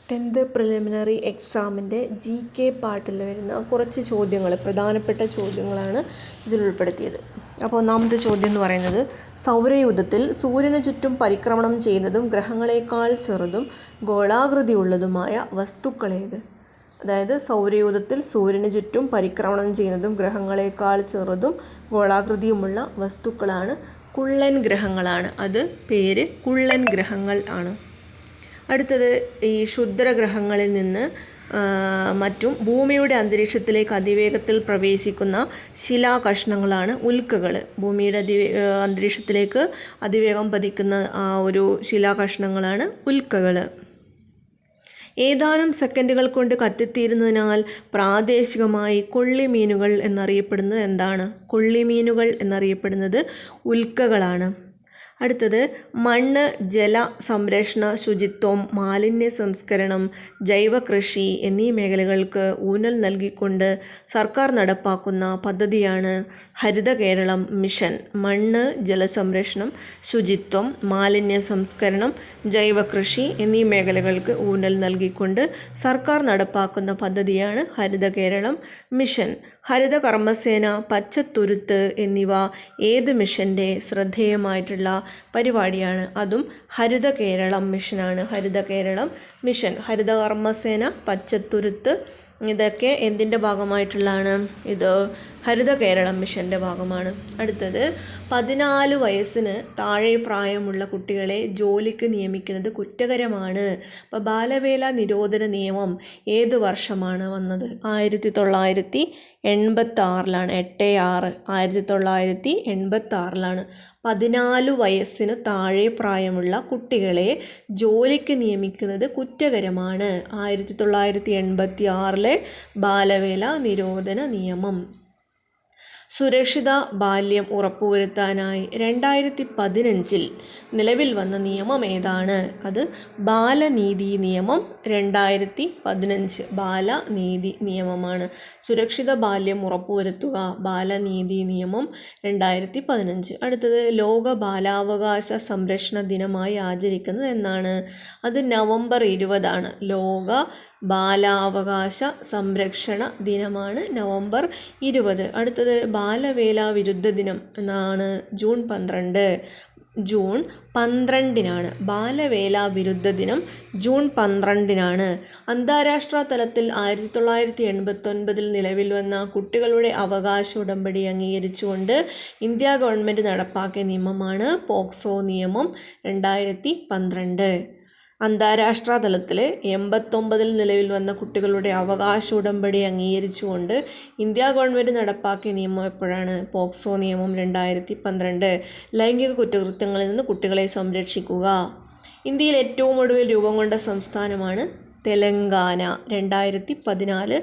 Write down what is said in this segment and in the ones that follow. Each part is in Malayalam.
10th പ്രിലിമിനറി എക്സാമിൻ്റെ GK പാർട്ടിൽ വരുന്ന കുറച്ച് ചോദ്യങ്ങൾ, പ്രധാനപ്പെട്ട ചോദ്യങ്ങളാണ് ഇതിൽ ഉൾപ്പെടുത്തിയത്. അപ്പോൾ ഒന്നാമത്തെ ചോദ്യം എന്ന് പറയുന്നത്, സൗരയൂഥത്തിൽ സൂര്യന് ചുറ്റും പരിക്രമണം ചെയ്യുന്നതും ഗ്രഹങ്ങളെക്കാൾ ചെറുതും ഗോളാകൃതിയുള്ളതുമായ വസ്തുക്കളേത്? അതായത് സൗരയൂഥത്തിൽ സൂര്യന് ചുറ്റും പരിക്രമണം ചെയ്യുന്നതും ഗ്രഹങ്ങളെക്കാൾ ചെറുതും ഗോളാകൃതിയുമുള്ള വസ്തുക്കളാണ് കുള്ളൻ ഗ്രഹങ്ങളാണ്. അത് പേര് കുള്ളൻ ഗ്രഹങ്ങൾ ആണ്. അടുത്തത്, ഈ ക്ഷുദ്രഗ്രഹങ്ങളിൽ നിന്ന് മറ്റും ഭൂമിയുടെ അന്തരീക്ഷത്തിലേക്ക് അതിവേഗത്തിൽ പ്രവേശിക്കുന്ന ശിലാകഷ്ണങ്ങളാണ് ഉൽക്കകൾ. ഭൂമിയുടെ അന്തരീക്ഷത്തിലേക്ക് അതിവേഗം പതിക്കുന്ന ഒരു ശിലാകഷ്ണങ്ങളാണ് ഉൽക്കകൾ. ഏതാനും സെക്കൻഡുകൾ കൊണ്ട് കത്തിത്തീരുന്നതിനാൽ പ്രാദേശികമായി കൊള്ളിമീനുകൾ എന്നറിയപ്പെടുന്നത് എന്താണ്? കൊള്ളിമീനുകൾ എന്നറിയപ്പെടുന്നത് ഉൽക്കകളാണ്. അടുത്തത്, മണ്ണ്, ജല സംരക്ഷണ, ശുചിത്വം, മാലിന്യ സംസ്കരണം, ജൈവ കൃഷി എന്നീ മേഖലകൾക്ക് ഊന്നൽ നൽകിക്കൊണ്ട് സർക്കാർ നടപ്പാക്കുന്ന പദ്ധതിയാണ് ഹരിത കേരളം മിഷൻ. മണ്ണ്, ജലസംരക്ഷണം, ശുചിത്വം, മാലിന്യ സംസ്കരണം, ജൈവ കൃഷി എന്നീ മേഖലകൾക്ക് ഊന്നൽ നൽകിക്കൊണ്ട് സർക്കാർ നടപ്പാക്കുന്ന പദ്ധതിയാണ് ഹരിത കേരളം മിഷൻ. ഹരിത കർമ്മസേന, പച്ചത്തുരുത്ത് എന്നിവ ഏത് മിഷൻ്റെ ശ്രദ്ധേയമായിട്ടുള്ള പരിപാടിയാണ്? അതും ഹരിത കേരളം മിഷനാണ്. ഹരിത കേരളം മിഷൻ, ഹരിത കർമ്മസേന, പച്ചത്തുരുത്ത് ഇതൊക്കെ എന്തിൻ്റെ ഭാഗമായിട്ടുള്ളതാണ്? ഇത് ഹരിത കേരളം മിഷൻ്റെ ഭാഗമാണ്. അടുത്തത്, 14 വയസ്സിന് താഴെ പ്രായമുള്ള കുട്ടികളെ ജോലിക്ക് നിയമിക്കുന്നത് കുറ്റകരമാണ്. അപ്പോൾ ബാലവേല നിരോധന നിയമം ഏത് വർഷമാണ് വന്നത്? 1986 86 1986 14 വയസ്സിന് താഴെ പ്രായമുള്ള കുട്ടികളെ ജോലിക്ക് നിയമിക്കുന്നത് കുറ്റകരമാണ്. 1986 ബാലവേല നിരോധന നിയമം. സുരക്ഷിത ബാല്യം ഉറപ്പുവരുത്താനായി 2015 നിലവിൽ വന്ന നിയമം ഏതാണ്? അത് ബാലനീതി നിയമം 2015 ബാലനീതി നിയമമാണ്. സുരക്ഷിത ബാല്യം ഉറപ്പുവരുത്തുക, ബാലനീതി നിയമം 2015. അടുത്തത്, ലോക ബാലാവകാശ സംരക്ഷണ ദിനമായി ആചരിക്കുന്നത് എന്നാണ്? അത് നവംബർ 20 ലോക ബാലാവകാശ സംരക്ഷണ ദിനമാണ് നവംബർ 20. അടുത്തത്, ബാലവേല വിരുദ്ധ ദിനം എന്നാണ് ജൂൺ 12 ബാലവേല വിരുദ്ധ ദിനം ജൂൺ 12. അന്താരാഷ്ട്ര തലത്തിൽ 1989 നിലവിൽ വന്ന കുട്ടികളുടെ അവകാശ ഉടമ്പടി അംഗീകരിച്ചുകൊണ്ട് ഇന്ത്യ ഗവൺമെൻറ് നടപ്പാക്കിയ നിയമമാണ് പോക്സോ നിയമം 2012. അന്താരാഷ്ട്ര തലത്തിൽ 89 നിലവിൽ വന്ന കുട്ടികളുടെ അവകാശ ഉടമ്പടി അംഗീകരിച്ചുകൊണ്ട് ഇന്ത്യ ഗവൺമെൻറ് നടപ്പാക്കിയ നിയമം എപ്പോഴാണ്? പോക്സോ നിയമം 2012. ലൈംഗിക കുറ്റകൃത്യങ്ങളിൽ നിന്ന് കുട്ടികളെ സംരക്ഷിക്കുക. ഇന്ത്യയിൽ ഏറ്റവും ഒടുവിൽ രൂപം കൊണ്ട സംസ്ഥാനമാണ് തെലങ്കാന. 2014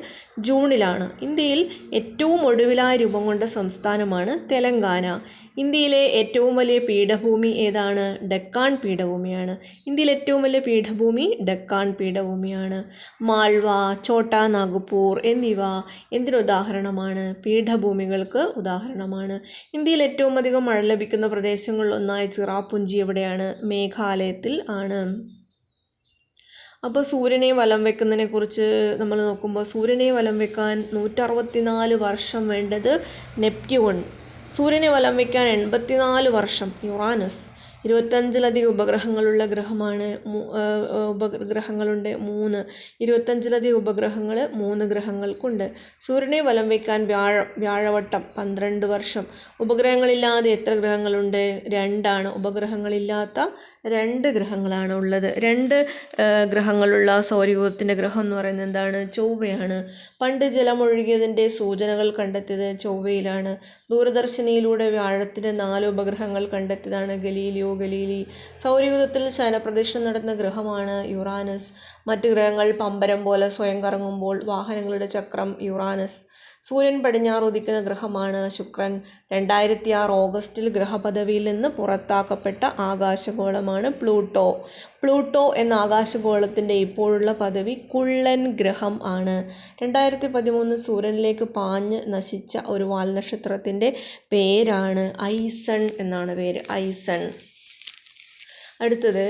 ജൂണിലാണ് ഇന്ത്യയിൽ ഏറ്റവും ഒടുവിലായി രൂപം കൊണ്ട സംസ്ഥാനമാണ് തെലങ്കാന. ഇന്ത്യയിലെ ഏറ്റവും വലിയ പീഠഭൂമി ഏതാണ്? ഡെക്കാൻ പീഠഭൂമിയാണ്. ഇന്ത്യയിലെ ഏറ്റവും വലിയ പീഠഭൂമി ഡെക്കാൻ പീഠഭൂമിയാണ്. മാൾവ, ഛോട്ടാ നാഗ്പൂർ എന്നിവ എന്തിനുദാഹരണമാണ്? പീഠഭൂമികൾക്ക് ഉദാഹരണമാണ്. ഇന്ത്യയിൽ ഏറ്റവും അധികം മഴ ലഭിക്കുന്ന പ്രദേശങ്ങളിലൊന്നായ ചിറാപുഞ്ചി എവിടെയാണ്? മേഘാലയത്തിൽ ആണ്. അപ്പോൾ സൂര്യനെ വലം വെക്കുന്നതിനെ കുറിച്ച് നമ്മൾ നോക്കുമ്പോൾ, സൂര്യനെ വലം വെക്കാൻ 164 വർഷം വേണ്ടത് നെപ്റ്റ്യൂൺ. സൂര്യനെ വലം വയ്ക്കാൻ 84 വർഷം യുറാനസ്. 25ലധികം ഉപഗ്രഹങ്ങളുള്ള ഗ്രഹമാണ്. ഉപഗ്രഹങ്ങളുണ്ട് 3. 25ലധികം ഉപഗ്രഹങ്ങൾ 3 ഗ്രഹങ്ങൾക്കുണ്ട്. സൂര്യനെ വലം വയ്ക്കാൻ വ്യാഴവട്ടം 12 വർഷം. ഉപഗ്രഹങ്ങളില്ലാതെ എത്ര ഗ്രഹങ്ങളുണ്ട്? 2 ഉപഗ്രഹങ്ങളില്ലാത്ത 2 ഗ്രഹങ്ങളാണ് ഉള്ളത്. 2 ഗ്രഹങ്ങളുള്ള സൗരയൂഥത്തിൻ്റെ ഗ്രഹം എന്ന് പറയുന്നത് എന്താണ്? ചൊവ്വയാണ്. പണ്ട് ജലമൊഴുകിയതിൻ്റെ സൂചനകൾ കണ്ടെത്തിയത് ചൊവ്വയിലാണ്. ദൂരദർശിനിയിലൂടെ വ്യാഴത്തിൻ്റെ 4 ഉപഗ്രഹങ്ങൾ കണ്ടെത്തിയതാണ് ഗലീലിയോ ഗലീലി. സൗരയൂഥത്തിൽ ശയനപ്രദക്ഷിണം നടത്തുന്ന ഗ്രഹമാണ് യുറാനസ്. മറ്റ് ഗ്രഹങ്ങൾ പമ്പരം പോലെ സ്വയം കറങ്ങുമ്പോൾ വാഹനങ്ങളുടെ ചക്രം യുറാനസ്. സൂര്യൻ പടിഞ്ഞാറ് ഉദിക്കുന്ന ഗ്രഹമാണ് ശുക്രൻ. 2006 ഓഗസ്റ്റിൽ ഗ്രഹപദവിയിൽ നിന്ന് പുറത്താക്കപ്പെട്ട ആകാശഗോളമാണ് പ്ലൂട്ടോ. പ്ലൂട്ടോ എന്ന ആകാശഗോളത്തിൻ്റെ ഇപ്പോഴുള്ള പദവി കുള്ളൻ ഗ്രഹം ആണ്. 2013 സൂര്യനിലേക്ക് പാഞ്ഞ് നശിച്ച ഒരു വാൽനക്ഷത്രത്തിൻ്റെ പേരാണ് ഐസൺ എന്നാണ് പേര്. ഐസൺ. അടുത്തത്,